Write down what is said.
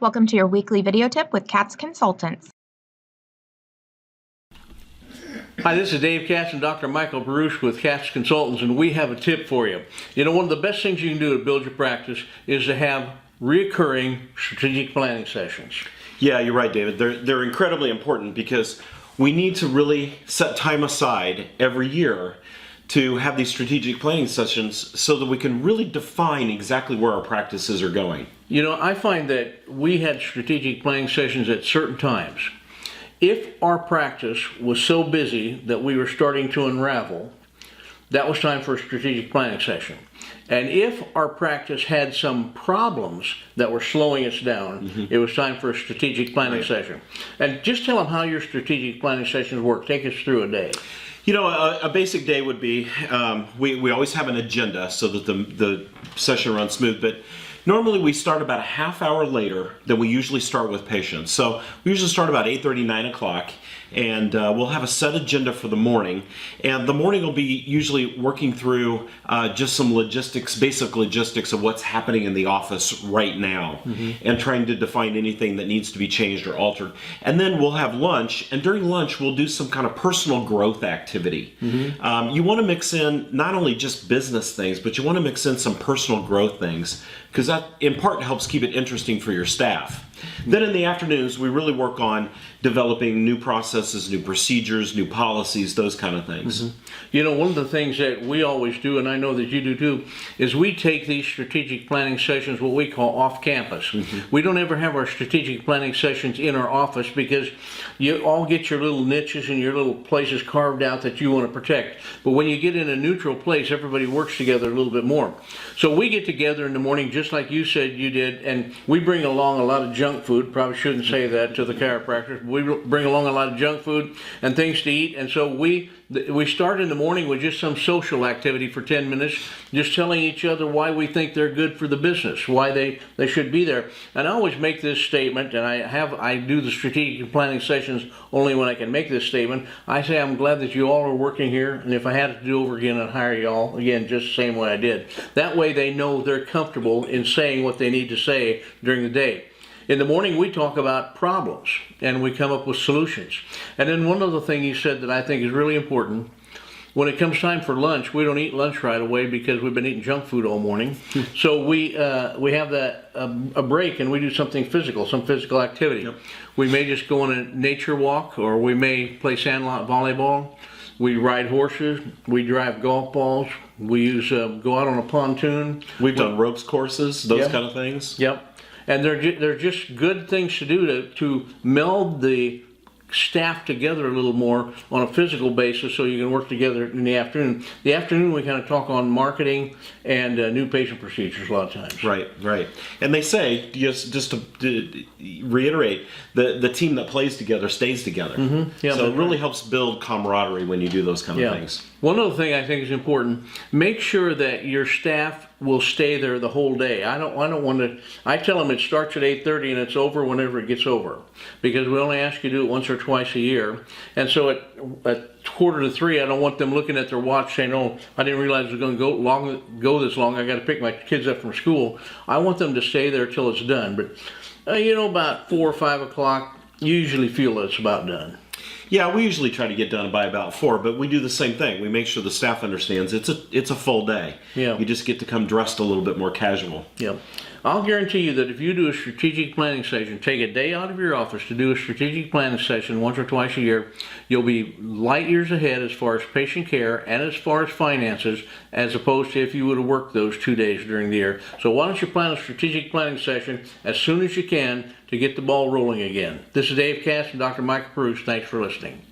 Welcome to your weekly video tip with Katz Consultants. Hi, this is Dave Katz and Dr. Michael Perusich with Katz Consultants, and we have a tip for you. You know, one of the best things you can do to build your practice is to have recurring strategic planning sessions. Yeah, you're right, David. They're incredibly important because we need to really set time aside every year to have these strategic planning sessions so that we can really define exactly where our practices are going. You know, I find that we had strategic planning sessions at certain times. If our practice was so busy that we were starting to unravel, that was time for a strategic planning session. And if our practice had some problems that were slowing us down, it was time for a strategic planning session. And just tell them how your strategic planning sessions work. Take us through a day. You know, a basic day would be, we always have an agenda so that the session runs smooth, but normally we start about a half hour later than we usually start with patients. So we usually start about 8:30, 9 o'clock, and we'll have a set agenda for the morning. And the morning will be usually working through just some logistics, basic logistics of what's happening in the office right now, and trying to define anything that needs to be changed or altered. And then we'll have lunch, and during lunch we'll do some kind of personal growth activity. You want to mix in not only just business things, but you want to mix in some personal growth things, because that in part helps keep it interesting for your staff. Then in the afternoons, we really work on developing new processes, new procedures, new policies, those kind of things. You know, one of the things that we always do, and I know that you do too, is we take these strategic planning sessions, what we call off campus. We don't ever have our strategic planning sessions in our office because you all get your little niches and your little places carved out that you want to protect. But when you get in a neutral place, everybody works together a little bit more. So we get together in the morning, just like you said you did, and we bring along a lot of junk food. Probably shouldn't say that to the chiropractors. We bring along a lot of junk food and things to eat, and so we start in the morning with just some social activity for 10 minutes, just telling each other why we think they're good for the business, why they should be there. And I always make this statement, and I do the strategic planning sessions only when I can make this statement. I say I'm glad that you all are working here, and if I had it to do over again, I'd hire you all again just the same way I did. That way they know they're comfortable in saying what they need to say during the day. In the morning, we talk about problems, and we come up with solutions. And then one other thing you said that I think is really important, when it comes time for lunch, we don't eat lunch right away because we've been eating junk food all morning. So we have a break, and we do something physical, some physical activity. We may just go on a nature walk, or we may play sandlot volleyball. We ride horses, we drive golf balls, we go out on a pontoon. We've done ropes courses, those kind of things. Yep. And they're just good things to do to meld the staff together a little more on a physical basis so you can work together in the afternoon. The afternoon we kind of talk on marketing and new patient procedures a lot of times. Right. And they say, just to reiterate, the team that plays together stays together. So it really helps build camaraderie when you do those kind of things. One other thing I think is important, make sure that your staff will stay there the whole day. I don't want to, I tell them it starts at 8:30 and it's over whenever it gets over, because we only ask you to do it once or twice a year. And so at 2:45, I don't want them looking at their watch saying, oh, I didn't realize it was going to go this long, I got to pick my kids up from school. I want them to stay there till it's done. But you know, about 4 or 5 o'clock, you usually feel that it's about done. Yeah, we usually try to get done by about 4, but we do the same thing. We make sure the staff understands it's a full day. You just get to come dressed a little bit more casual. I'll guarantee you that if you do a strategic planning session, take a day out of your office to do a strategic planning session once or twice a year, you'll be light years ahead as far as patient care and as far as finances, as opposed to if you would have worked those 2 days during the year. So why don't you plan a strategic planning session as soon as you can to get the ball rolling again. This is Dave Katz and Dr. Michael Perusich. Thanks for listening.